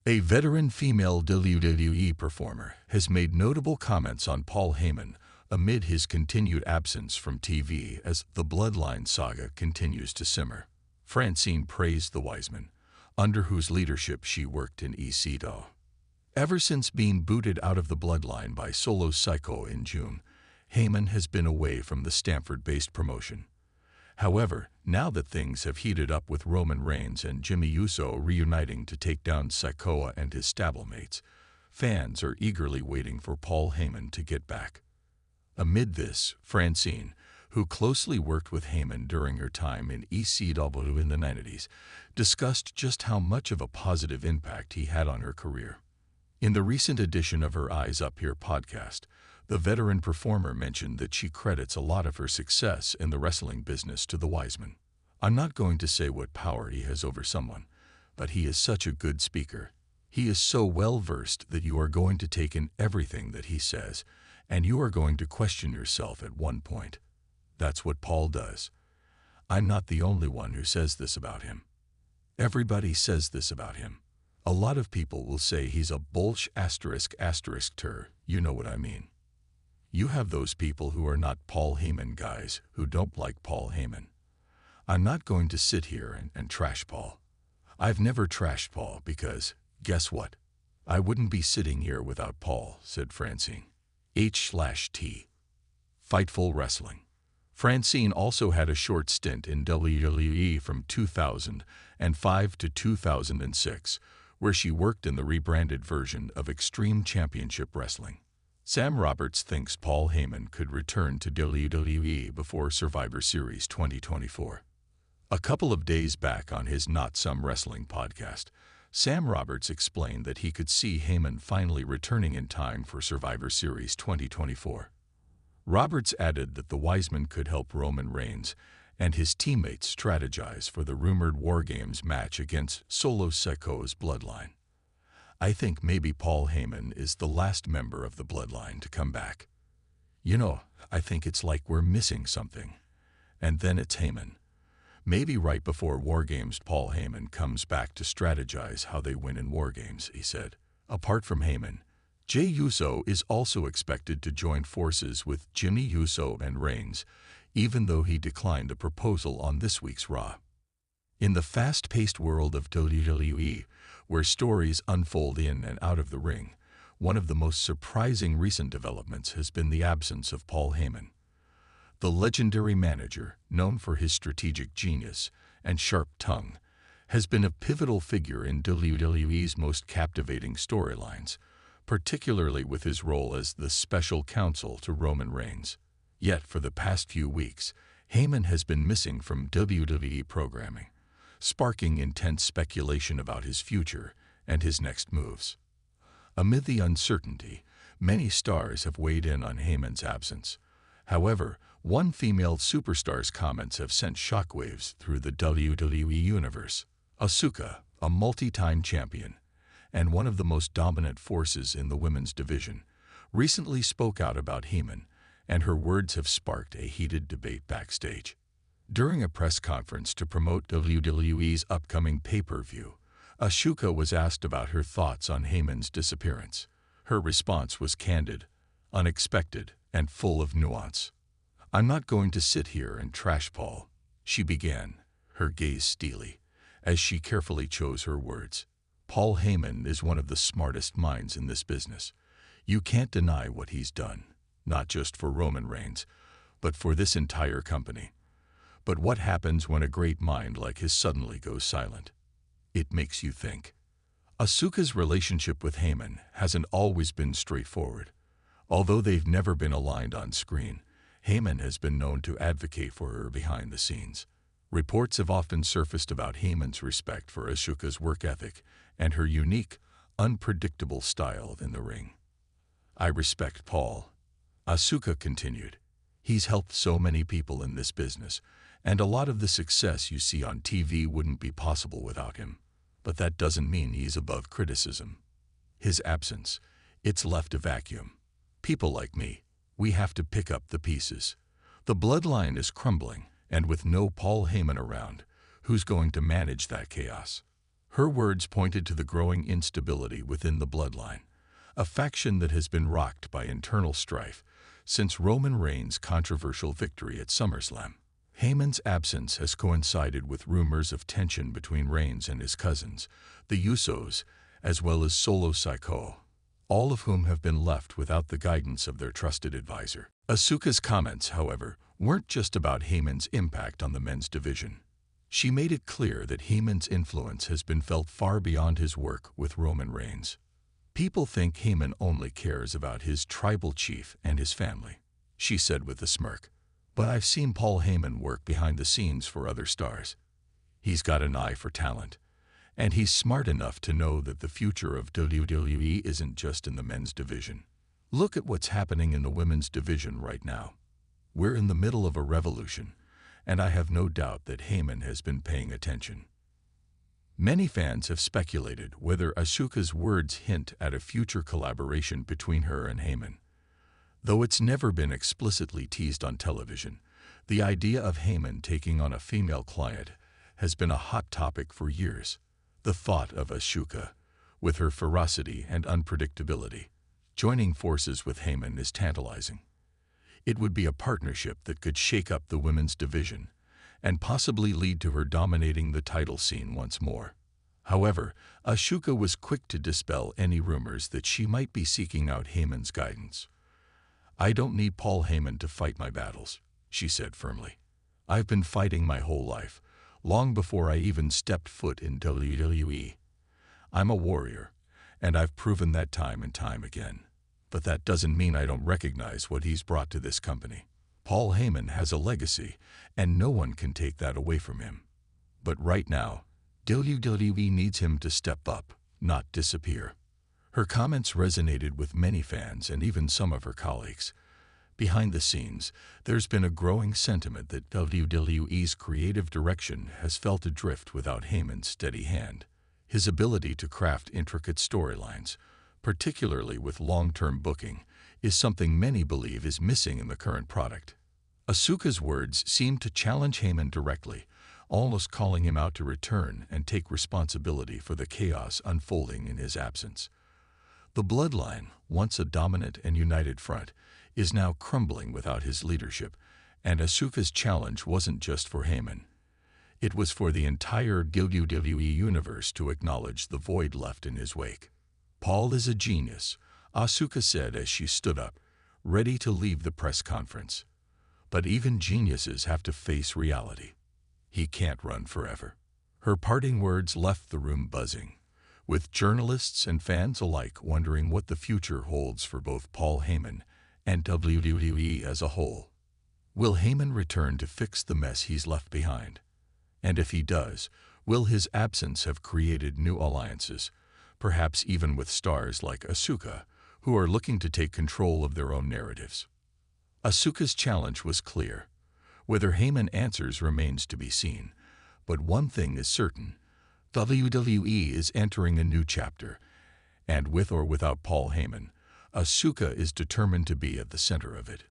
A veteran female WWE performer has made notable comments on Paul Heyman amid his continued absence from TV as the Bloodline saga continues to simmer. Francine praised the Wiseman, under whose leadership she worked in ECW. Ever since being booted out of the Bloodline by Solo Psycho in June, Heyman has been away from the Stamford-based promotion. However, now that things have heated up with Roman Reigns and Jimmy Uso reuniting to take down Sikoa and his stablemates, fans are eagerly waiting for Paul Heyman to get back. Amid this, Francine, who closely worked with Heyman during her time in ECW in the 90s, discussed just how much of a positive impact he had on her career. In the recent edition of her Eyes Up Here podcast, the veteran performer mentioned that she credits a lot of her success in the wrestling business to the Wiseman. "I'm not going to say what power he has over someone, but he is such a good speaker. He is so well-versed that you are going to take in everything that he says, and you are going to question yourself at one point. That's what Paul does. I'm not the only one who says this about him. Everybody says this about him. A lot of people will say he's a bullsh ****, you know what I mean. You have those people who are not Paul Heyman guys who don't like Paul Heyman. I'm not going to sit here and trash Paul. I've never trashed Paul because, guess what? I wouldn't be sitting here without Paul," said Francine. H/T. Fightful Wrestling. Francine also had a short stint in WWE from 2005 to 2006, where she worked in the rebranded version of Extreme Championship Wrestling. Sam Roberts thinks Paul Heyman could return to WWE before Survivor Series 2024. A couple of days back on his Not Some Wrestling podcast, Sam Roberts explained that he could see Heyman finally returning in time for Survivor Series 2024. Roberts added that the Wiseman could help Roman Reigns and his teammates strategize for the rumored War Games match against Solo Sikoa's Bloodline. "I think maybe Paul Heyman is the last member of the Bloodline to come back. You know, I think it's like we're missing something. And then it's Heyman. Maybe right before War Games Paul Heyman comes back to strategize how they win in War Games," he said. Apart from Heyman, Jey Uso is also expected to join forces with Jimmy Uso and Reigns, even though he declined a proposal on this week's Raw. In the fast-paced world of WWE, where stories unfold in and out of the ring, one of the most surprising recent developments has been the absence of Paul Heyman. The legendary manager, known for his strategic genius and sharp tongue, has been a pivotal figure in WWE's most captivating storylines, particularly with his role as the special counsel to Roman Reigns. Yet for the past few weeks, Heyman has been missing from WWE programming, sparking intense speculation about his future and his next moves. Amid the uncertainty, many stars have weighed in on Heyman's absence. However, one female superstar's comments have sent shockwaves through the WWE universe. Asuka, a multi-time champion and one of the most dominant forces in the women's division, recently spoke out about Heyman, and her words have sparked a heated debate backstage. During a press conference to promote WWE's upcoming pay-per-view, Asuka was asked about her thoughts on Heyman's disappearance. Her response was candid, unexpected, and full of nuance. "I'm not going to sit here and trash Paul," she began, her gaze steely, as she carefully chose her words. "Paul Heyman is one of the smartest minds in this business. You can't deny what he's done, not just for Roman Reigns, but for this entire company. But what happens when a great mind like his suddenly goes silent? It makes you think." Asuka's relationship with Heyman hasn't always been straightforward. Although they've never been aligned on screen, Heyman has been known to advocate for her behind the scenes. Reports have often surfaced about Heyman's respect for Asuka's work ethic and her unique, unpredictable style in the ring. "I respect Paul," Asuka continued. "He's helped so many people in this business, and a lot of the success you see on TV wouldn't be possible without him. But that doesn't mean he's above criticism. His absence, it's left a vacuum. People like me, we have to pick up the pieces. The bloodline is crumbling, and with no Paul Heyman around, who's going to manage that chaos?" Her words pointed to the growing instability within the bloodline, a faction that has been rocked by internal strife since Roman Reigns' controversial victory at SummerSlam. Heyman's absence has coincided with rumors of tension between Reigns and his cousins, the Usos, as well as Solo Sikoa, all of whom have been left without the guidance of their trusted advisor. Asuka's comments, however, weren't just about Heyman's impact on the men's division. She made it clear that Heyman's influence has been felt far beyond his work with Roman Reigns. People think Heyman only cares about his tribal chief and his family, she said with a smirk. But I've seen Paul Heyman work behind the scenes for other stars. He's got an eye for talent, and he's smart enough to know that the future of WWE isn't just in the men's division. Look at what's happening in the women's division right now. We're in the middle of a revolution, and I have no doubt that Heyman has been paying attention. Many fans have speculated whether Asuka's words hint at a future collaboration between her and Heyman. Though it's never been explicitly teased on television, the idea of Heyman taking on a female client has been a hot topic for years. The thought of Asuka, with her ferocity and unpredictability, joining forces with Heyman is tantalizing. It would be a partnership that could shake up the women's division and possibly lead to her dominating the title scene once more. However, Asuka was quick to dispel any rumors that she might be seeking out Heyman's guidance. "I don't need Paul Heyman to fight my battles," she said firmly. "I've been fighting my whole life, long before I even stepped foot in WWE. I'm a warrior, and I've proven that time and time again. But that doesn't mean I don't recognize what he's brought to this company. Paul Heyman has a legacy, and no one can take that away from him. But right now, WWE needs him to step up, not disappear." Her comments resonated with many fans and even some of her colleagues. Behind the scenes, there's been a growing sentiment that WWE's creative direction has felt adrift without Heyman's steady hand. His ability to craft intricate storylines, particularly with long-term booking, is something many believe is missing in the current product. Asuka's words seem to challenge Heyman directly, almost calling him out to return and take responsibility for the chaos unfolding in his absence. The bloodline, once a dominant and united front, is now crumbling without his leadership, and Asuka's challenge wasn't just for Heyman. It was for the entire WWE universe to acknowledge the void left in his wake. "Paul is a genius," Asuka said as she stood up, ready to leave the press conference. "But even geniuses have to face reality. He can't run forever." Her parting words left the room buzzing, with journalists and fans alike wondering what the future holds for both Paul Heyman and WWE as a whole. Will Heyman return to fix the mess he's left behind? And if he does, will his absence have created new alliances, perhaps even with stars like Asuka, who are looking to take control of their own narratives? Asuka's challenge was clear. Whether Heyman answers remains to be seen, but one thing is certain: WWE is entering a new chapter, and with or without Paul Heyman, Asuka is determined to be at the center of it.